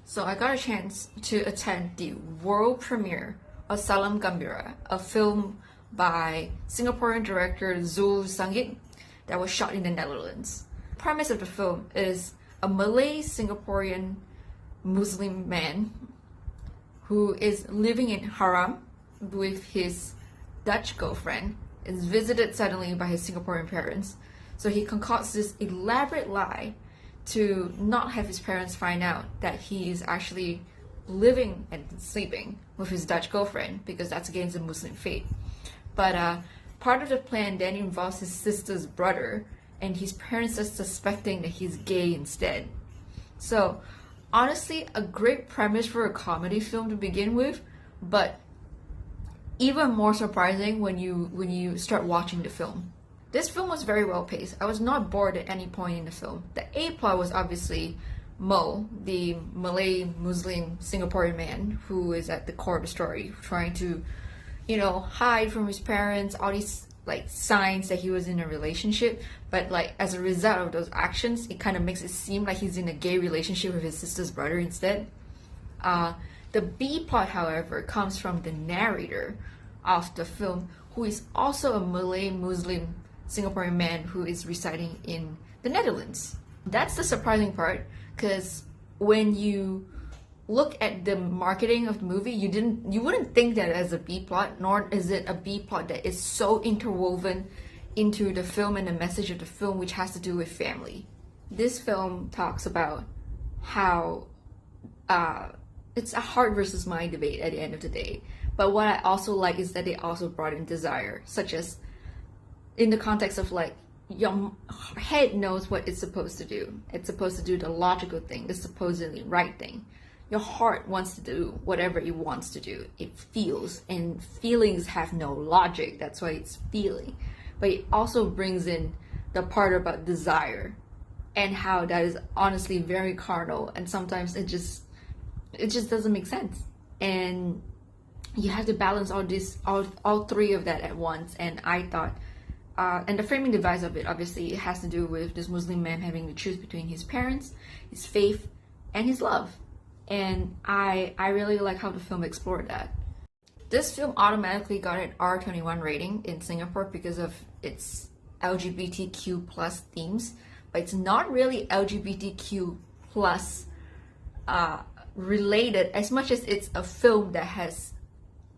So I got a chance to attend the world premiere of Salam Gembira, a film by Singaporean director Dzul Sungit that was shot in the Netherlands. The premise of the film is a Malay Singaporean Muslim man who is living in Haram with his Dutch girlfriend, is visited suddenly by his Singaporean parents. So he concocts this elaborate lie to not have his parents find out that he is actually living and sleeping with his Dutch girlfriend, because that's against the Muslim faith. But part of the plan then involves his sister's brother, and his parents are suspecting that he's gay instead. So honestly, a great premise for a comedy film to begin with, but even more surprising when you start watching the film. This film was very well paced. I was not bored at any point in the film. The A plot was obviously Mo, the Malay Muslim Singaporean man who is at the core of the story, trying to, hide from his parents, all these signs that he was in a relationship. But as a result of those actions, it kind of makes it seem like he's in a gay relationship with his sister's brother instead. The B plot, however, comes from the narrator of the film, who is also a Malay Muslim Singaporean man who is residing in the Netherlands. That's the surprising part, because when you look at the marketing of the movie, you wouldn't think that as a B plot, nor is it a B plot that is so interwoven into the film and the message of the film, which has to do with family. This film talks about how it's a heart versus mind debate at the end of the day. But what I also like is that they also brought in desire, such as in the context of your head knows what it's supposed to do. It's supposed to do the logical thing, the supposedly right thing. Your heart wants to do whatever it wants to do. It feels, and feelings have no logic. That's why it's feeling. But it also brings in the part about desire and how that is honestly very carnal, and sometimes it just doesn't make sense. And you have to balance all three of that at once. And I thought, and the framing device of it, obviously, it has to do with this Muslim man having to choose between his parents, his faith, and his love. And I really like how the film explored that. This film automatically got an R21 rating in Singapore because of its LGBTQ plus themes, but it's not really LGBTQ plus related as much as it's a film that has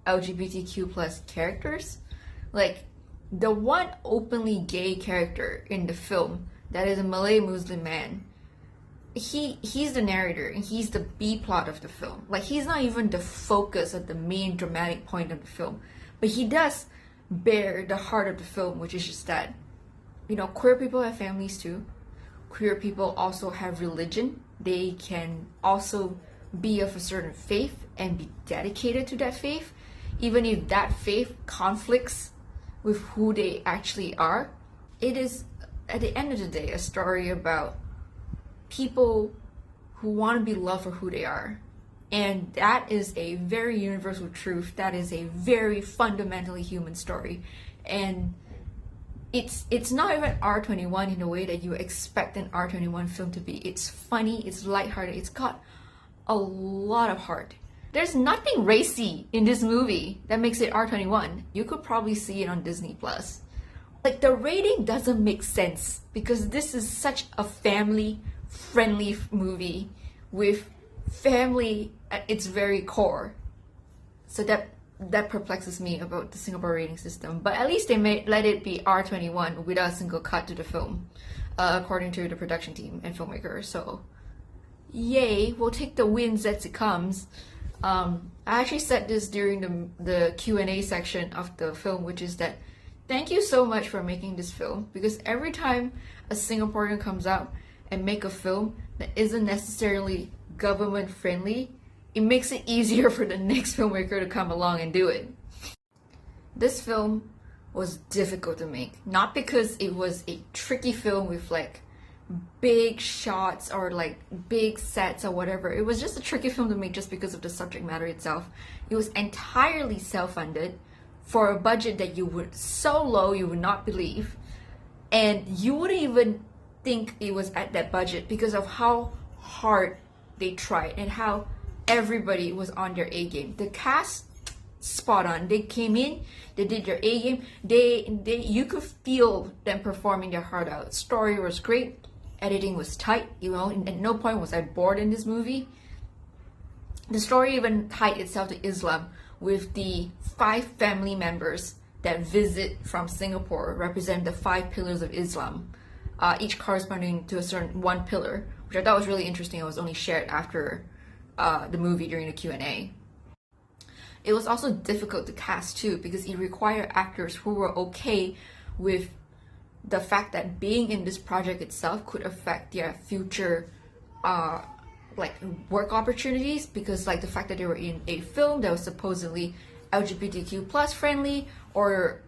LGBTQ plus characters. The one openly gay character in the film, that is a Malay Muslim man, he's the narrator and he's the B plot of the film. He's not even the focus of the main dramatic point of the film, but he does bear the heart of the film, which is just that, queer people have families too. Queer people also have religion. They can also be of a certain faith and be dedicated to that faith, even if that faith conflicts with who they actually are. It is, at the end of the day, a story about people who want to be loved for who they are. And that is a very universal truth. That is a very fundamentally human story. And it's not even R21 in the way that you expect an R21 film to be. It's funny, it's lighthearted, it's got a lot of heart. There's nothing racy in this movie that makes it R21. You could probably see it on Disney Plus. The rating doesn't make sense because this is such a family-friendly movie with family at its very core. So that perplexes me about the Singapore rating system. But at least they let it be R21 without a single cut to the film, according to the production team and filmmaker. So, yay, we'll take the wins as it comes. I actually said this during the Q&A section of the film, which is that thank you so much for making this film, because every time a Singaporean comes out and make a film that isn't necessarily government friendly, it makes it easier for the next filmmaker to come along and do it. This film was difficult to make, not because it was a tricky film with big shots or big sets or whatever. It was just a tricky film to make just because of the subject matter itself. It was entirely self-funded for a budget that so low you would not believe, and you wouldn't even think it was at that budget because of how hard they tried and how everybody was on their A game. The cast, spot on. They came in, they did their A game. You could feel them performing their heart out. Story was great, editing was tight. You know, at no point was I bored in this movie. The story even tied itself to Islam, with the 5 family members that visit from Singapore represent the 5 pillars of Islam, each corresponding to a certain one pillar, which I thought was really interesting. It was only shared after the movie during the Q&A. It was also difficult to cast too, because it required actors who were okay with the fact that being in this project itself could affect their future like work opportunities, because like the fact that they were in a film that was supposedly LGBTQ plus friendly, or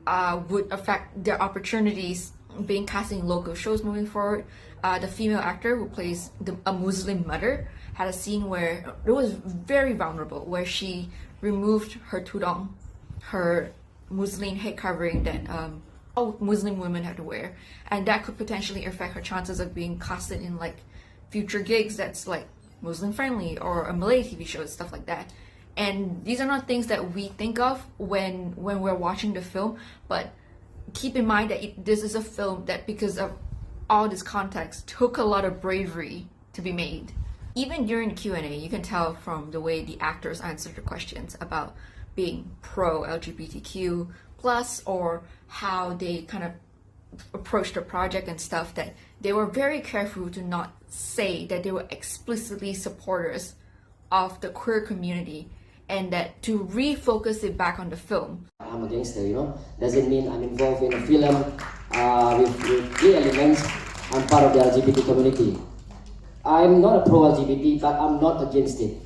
would affect their opportunities being cast in local shows moving forward. The female actor who plays a Muslim mother had a scene where it was very vulnerable, where she removed her tudong, her Muslim head covering that all Muslim women have to wear, and that could potentially affect her chances of being casted in like future gigs that's like Muslim friendly, or a Malay TV show, stuff like that. And these are not things that we think of when we're watching the film, but keep in mind that this is a film that, because of all this context, took a lot of bravery to be made. Even during the Q&A, you can tell from the way the actors answered the questions about being pro LGBTQ plus, or how they kind of approached the project and stuff, that they were very careful to not say that they were explicitly supporters of the queer community, and that to refocus it back on the film. I'm a gangster, you know. Doesn't mean I'm involved in a film with gay elements. I'm part of the LGBT community. I'm not a pro-LGBT, but I'm not against it.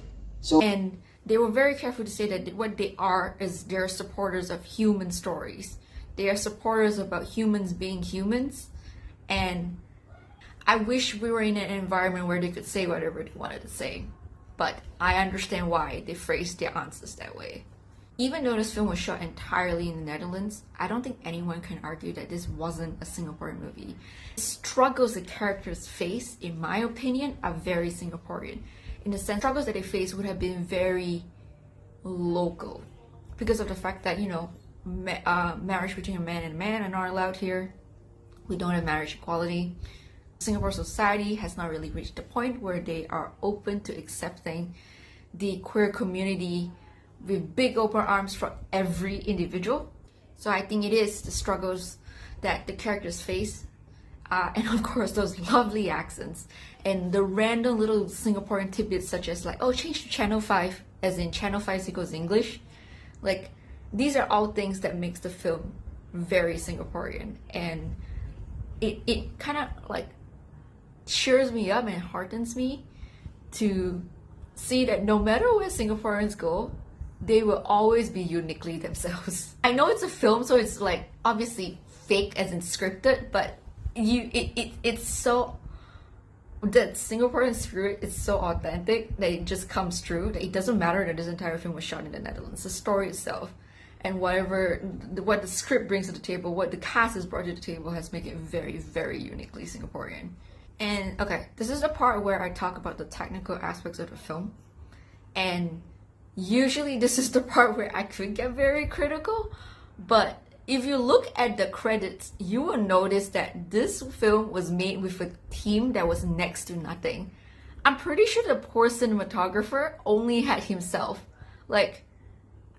And they were very careful to say that what they are is they're supporters of human stories. They are supporters about humans being humans. And I wish we were in an environment where they could say whatever they wanted to say. But I understand why they phrased their answers that way. Even though this film was shot entirely in the Netherlands, I don't think anyone can argue that this wasn't a Singaporean movie. The struggles the characters face, in my opinion, are very Singaporean. In the sense, struggles that they face would have been very local, because of the fact that, you know, marriage between a man and a man are not allowed here. We don't have marriage equality. Singapore society has not really reached the point where they are open to accepting the queer community with big open arms for every individual. So I think it is the struggles that the characters face, and of course those lovely accents and the random little Singaporean tidbits, such as like, oh, change to channel 5, as in channel 5 equals English. Like, these are all things that makes the film very Singaporean, and it kind of like cheers me up and heartens me to see that no matter where Singaporeans go, they will always be uniquely themselves. I know it's a film, so it's like obviously fake as in scripted, but it's so, that Singaporean spirit is so authentic that it just comes true, that it doesn't matter that this entire film was shot in the Netherlands. The story itself and what the script brings to the table, what the cast has brought to the table, has made it very, very uniquely Singaporean. And okay, this is the part where I talk about the technical aspects of the film, and usually this is the part where I could get very critical, but if you look at the credits, you will notice that this film was made with a team that was next to nothing. I'm pretty sure the poor cinematographer only had himself. Like,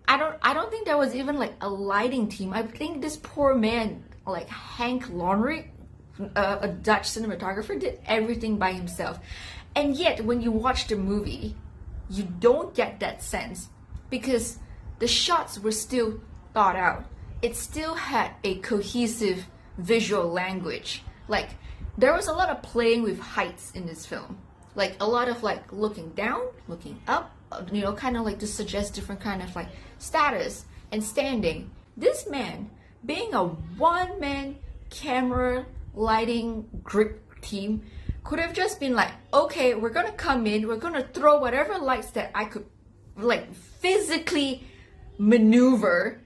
I don't think there was even like a lighting team. I think this poor man, like Hank Laundry, a Dutch cinematographer, did everything by himself. And yet when you watch the movie, you don't get that sense, because the shots were still thought out. It still had a cohesive visual language. Like, there was a lot of playing with heights in this film, like a lot of like looking down, looking up, you know, kind of like to suggest different kind of like status and standing. This man, being a one-man camera lighting grip team, could have just been like, okay, we're gonna come in, we're gonna throw whatever lights that I could like physically maneuver,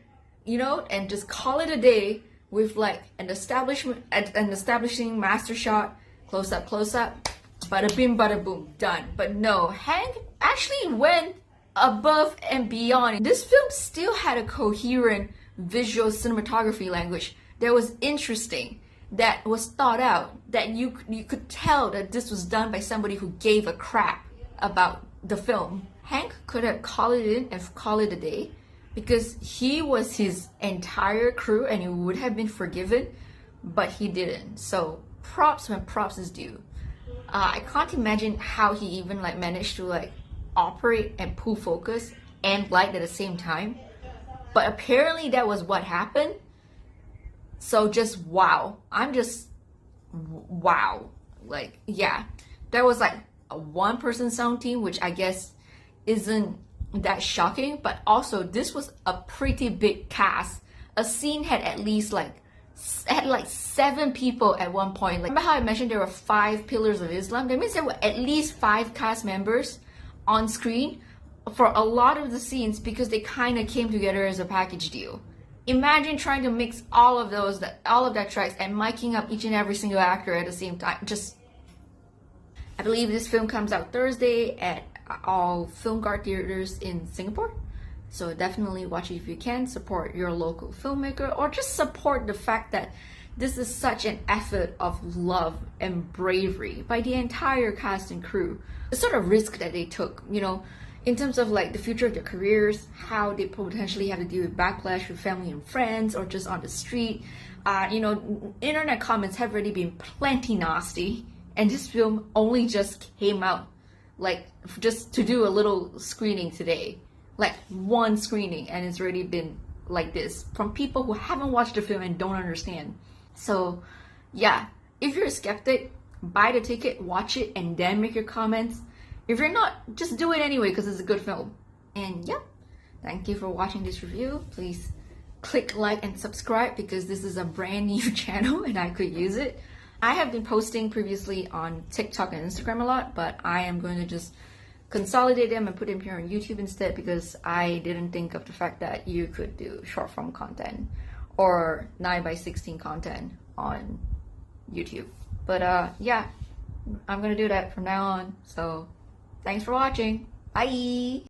you know, and just call it a day with like an establishing master shot, close up, bada bing, bada boom, done. But no, Hank actually went above and beyond. This film still had a coherent visual cinematography language that was interesting, that was thought out, that you could tell that this was done by somebody who gave a crap about the film. Hank could have called it in and called it a day because he was his entire crew and he would have been forgiven, but he didn't. So props when props is due. I can't imagine how he even like managed to like operate and pull focus and light at the same time, but apparently that was what happened. So just wow, I'm just wow. Like, yeah, there was like a one person sound team, which I guess isn't that shocking, but also this was a pretty big cast. A scene had at least like 7 people at one point. Like, remember how I mentioned there were 5 pillars of Islam? That means there were at least 5 cast members on screen for a lot of the scenes because they kind of came together as a package deal. Imagine trying to mix all of that tracks and miking up each and every single actor at the same time. I believe this film comes out Thursday at all film guard theaters in Singapore. So definitely watch it if you can. Support your local filmmaker, or just support the fact that this is such an effort of love and bravery by the entire cast and crew. The sort of risk that they took, you know, in terms of like the future of their careers, how they potentially have to deal with backlash with family and friends or just on the street. You know, internet comments have already been plenty nasty, and this film only just came out, like, just to do a little screening today. Like, one screening, and it's already been like this from people who haven't watched the film and don't understand. So yeah, if you're a skeptic, buy the ticket, watch it, and then make your comments. If you're not, just do it anyway because it's a good film. And yeah, thank you for watching this review. Please click like and subscribe because this is a brand new channel and I could use it. I have been posting previously on TikTok and Instagram a lot, but I am going to just consolidate them and put them here on YouTube instead because I didn't think of the fact that you could do short form content or 9:16 content on YouTube. But yeah, I'm gonna do that from now on. So thanks for watching. Bye.